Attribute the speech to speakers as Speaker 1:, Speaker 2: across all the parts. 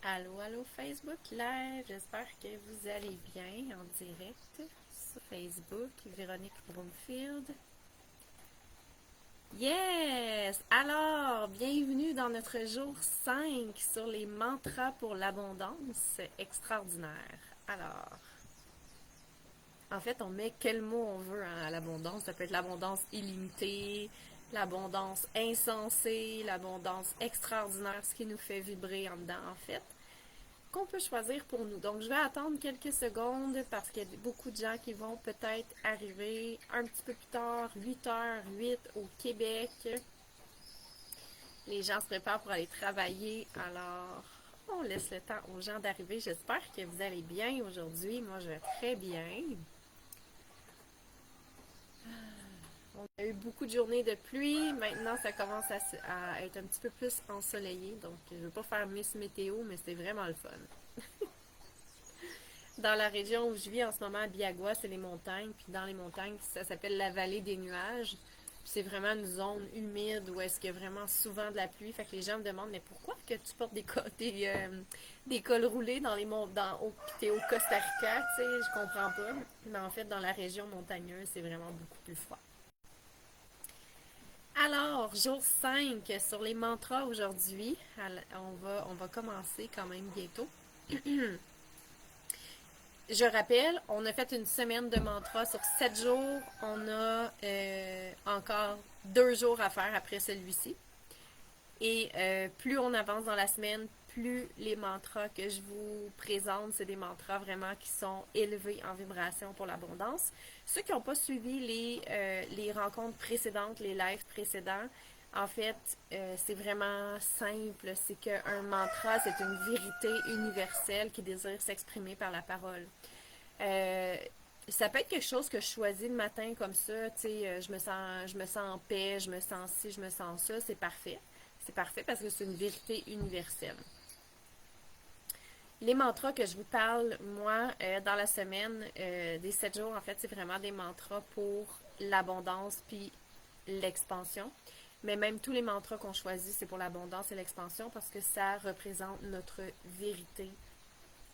Speaker 1: Allô, allô Facebook Live, j'espère que vous allez bien en direct sur Facebook, Véronique Broomfield. Yes! Alors, bienvenue dans notre jour 5 sur les mantras pour l'abondance extraordinaire. Alors, en fait, on met quel mot on veut à l'abondance. Ça peut être l'abondance illimitée, l'abondance insensée, l'abondance extraordinaire, ce qui nous fait vibrer en dedans, en fait, qu'on peut choisir pour nous. Donc, je vais attendre quelques secondes parce qu'il y a beaucoup de gens qui vont peut-être arriver un petit peu plus tard, 8h08 au Québec. Les gens se préparent pour aller travailler, alors on laisse le temps aux gens d'arriver. J'espère que vous allez bien aujourd'hui. Moi, je vais très bien. On a eu beaucoup de journées de pluie. Maintenant, ça commence à être un petit peu plus ensoleillé. Donc, je ne veux pas faire Miss Météo, mais c'est vraiment le fun. Dans la région où je vis en ce moment, à Biagua, c'est les montagnes. Puis dans les montagnes, ça s'appelle la vallée des nuages. Puis c'est vraiment une zone humide où est-ce qu'il y a vraiment souvent de la pluie. Fait que les gens me demandent, mais pourquoi que tu portes des cols roulés dans les puis t'es au Costa Rica, tu sais, je comprends pas. Mais en fait, dans la région montagneuse, c'est vraiment beaucoup plus froid. Alors, jour 5 sur les mantras aujourd'hui. On va commencer quand même bientôt. Je rappelle, on a fait une semaine de mantra sur 7 jours. On a encore 2 jours à faire après celui-ci. Et plus on avance dans la semaine, plus les mantras que je vous présente, c'est des mantras vraiment qui sont élevés en vibration pour l'abondance. Ceux qui n'ont pas suivi les rencontres précédentes, les lives précédents, en fait, c'est vraiment simple. C'est qu'un mantra, c'est une vérité universelle qui désire s'exprimer par la parole. Euh, Ça peut être quelque chose que je choisis le matin comme ça, tu sais, je me sens en paix, je me sens ci, je me sens ça, c'est parfait. C'est parfait parce que c'est une vérité universelle. Les mantras que je vous parle, moi, dans la semaine des 7 jours, en fait, c'est vraiment des mantras pour l'abondance puis l'expansion. Mais même tous les mantras qu'on choisit, c'est pour l'abondance et l'expansion parce que ça représente notre vérité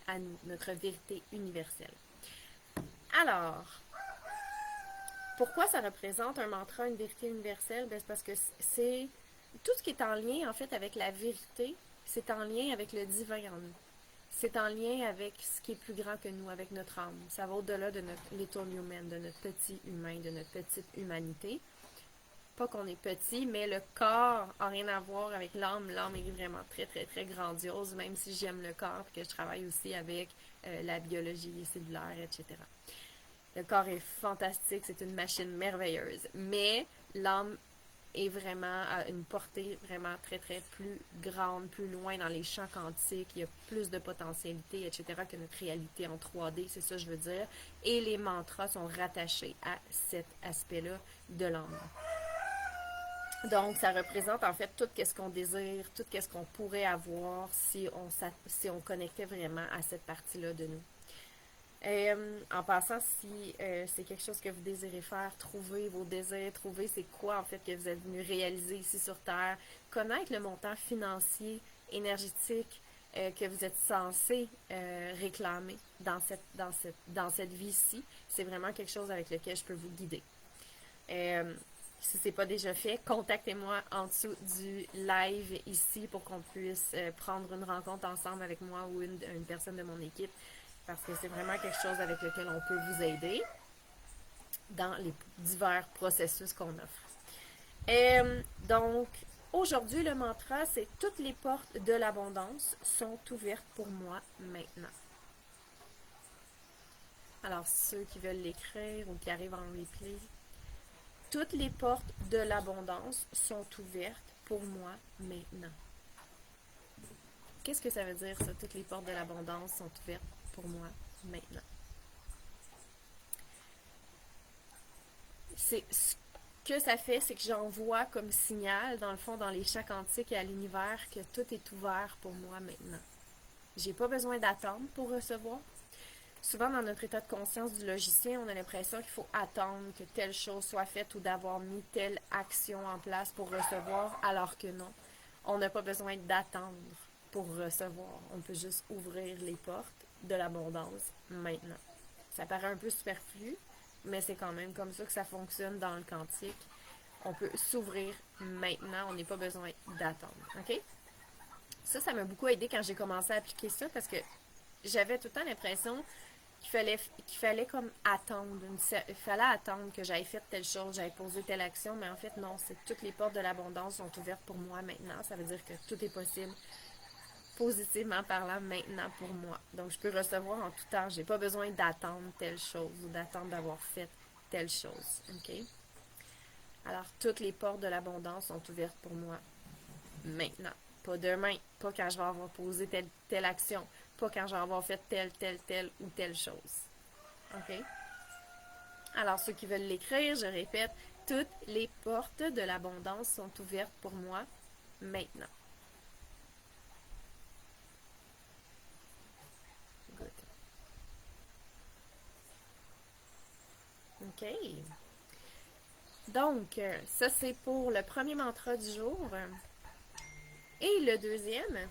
Speaker 1: à nous, notre vérité universelle. Alors, pourquoi ça représente un mantra, une vérité universelle? Ben, c'est parce que c'est tout ce qui est en lien en fait avec la vérité, c'est en lien avec le divin en nous. C'est en lien avec ce qui est plus grand que nous, avec notre âme. Ça va au-delà de notre little human, de notre petit humain, de notre petite humanité. Pas qu'on est petit, mais le corps n'a rien à voir avec l'âme. L'âme est vraiment très, très, très grandiose, même si j'aime le corps et que je travaille aussi avec la biologie cellulaire, etc. Le corps est fantastique, c'est une machine merveilleuse. Mais l'âme est vraiment à une portée vraiment très, très plus grande, plus loin dans les champs quantiques. Il y a plus de potentialité, etc., que notre réalité en 3D, c'est ça que je veux dire. Et les mantras sont rattachés à cet aspect-là de l'âme. Donc, ça représente en fait tout ce qu'on désire, tout ce qu'on pourrait avoir si on connectait vraiment à cette partie-là de nous. En passant, si c'est quelque chose que vous désirez faire, trouver vos désirs, trouver c'est quoi en fait que vous êtes venu réaliser ici sur Terre, connaître le montant financier, énergétique que vous êtes censé réclamer dans cette vie-ci, c'est vraiment quelque chose avec lequel je peux vous guider. Si ce n'est pas déjà fait, contactez-moi en dessous du live ici pour qu'on puisse prendre une rencontre ensemble avec moi ou une personne de mon équipe parce que c'est vraiment quelque chose avec lequel on peut vous aider dans les divers processus qu'on offre. Donc, aujourd'hui, le mantra, c'est toutes les portes de l'abondance sont ouvertes pour moi maintenant. Alors, ceux qui veulent l'écrire ou qui arrivent en replay, toutes les portes de l'abondance sont ouvertes pour moi maintenant. Qu'est-ce que ça veut dire, ça? Toutes les portes de l'abondance sont ouvertes pour moi maintenant. C'est ce que ça fait, c'est que j'envoie comme signal, dans le fond, dans les champs quantiques et à l'univers, que tout est ouvert pour moi maintenant. J'ai pas besoin d'attendre pour recevoir. Souvent, dans notre état de conscience du logicien, on a l'impression qu'il faut attendre que telle chose soit faite ou d'avoir mis telle action en place pour recevoir, alors que non. On n'a pas besoin d'attendre. pour recevoir. On peut juste ouvrir les portes de l'abondance maintenant. Ça paraît un peu superflu, mais c'est quand même comme ça que ça fonctionne dans le quantique. On peut s'ouvrir maintenant, on n'a pas besoin d'attendre. OK? Ça m'a beaucoup aidé quand j'ai commencé à appliquer ça parce que j'avais tout le temps l'impression qu'il fallait comme attendre. Il fallait attendre que j'aille fait telle chose, j'aille posé telle action, mais en fait, non, c'est toutes les portes de l'abondance sont ouvertes pour moi maintenant. Ça veut dire que tout est possible, positivement parlant, maintenant pour moi. Donc, je peux recevoir en tout temps. J'ai pas besoin d'attendre telle chose ou d'attendre d'avoir fait telle chose. OK? Alors, toutes les portes de l'abondance sont ouvertes pour moi maintenant. Pas demain, pas quand je vais avoir posé telle action, pas quand je vais avoir fait telle ou telle chose. OK? Alors, ceux qui veulent l'écrire, je répète, toutes les portes de l'abondance sont ouvertes pour moi maintenant. Good. OK. Donc, ça c'est pour le premier mantra du jour. Et le deuxième,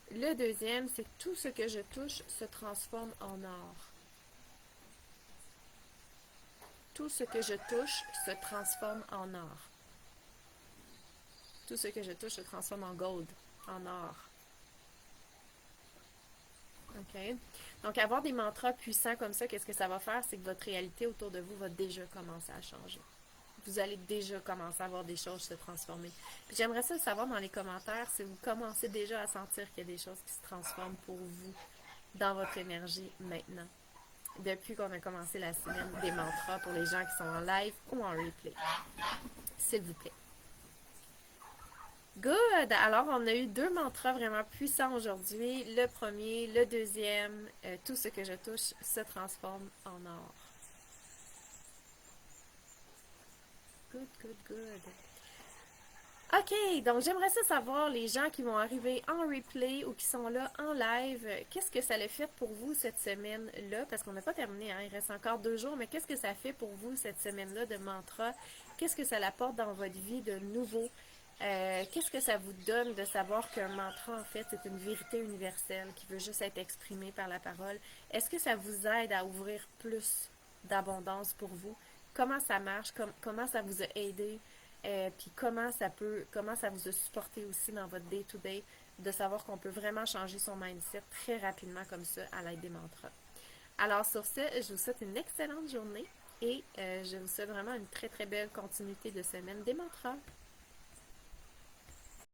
Speaker 1: le deuxième, c'est tout ce que je touche se transforme en or. Tout ce que je touche se transforme en or. Tout ce que je touche se transforme en gold, en or. OK? Donc, avoir des mantras puissants comme ça, qu'est-ce que ça va faire? C'est que votre réalité autour de vous va déjà commencer à changer. Vous allez déjà commencer à voir des choses se transformer. Puis j'aimerais ça savoir dans les commentaires si vous commencez déjà à sentir qu'il y a des choses qui se transforment pour vous dans votre énergie maintenant. Depuis qu'on a commencé la semaine des mantras pour les gens qui sont en live ou en replay. S'il vous plaît. Good! Alors, on a eu deux mantras vraiment puissants aujourd'hui. Le premier, le deuxième, tout ce que je touche se transforme en or. Good, good, good. OK, donc j'aimerais ça savoir, les gens qui vont arriver en replay ou qui sont là en live, qu'est-ce que ça a fait pour vous cette semaine-là? Parce qu'on n'a pas terminé, hein, il reste encore 2 jours, mais qu'est-ce que ça fait pour vous cette semaine-là de mantra? Qu'est-ce que ça apporte dans votre vie de nouveau? Qu'est-ce que ça vous donne de savoir qu'un mantra, en fait, c'est une vérité universelle qui veut juste être exprimée par la parole? Est-ce que ça vous aide à ouvrir plus d'abondance pour vous? Comment ça marche? Comment ça vous a aidé? Puis comment ça vous a supporté aussi dans votre day-to-day de savoir qu'on peut vraiment changer son mindset très rapidement comme ça à l'aide des mantras. Alors sur ce, je vous souhaite une excellente journée et je vous souhaite vraiment une très très belle continuité de semaine des mantras.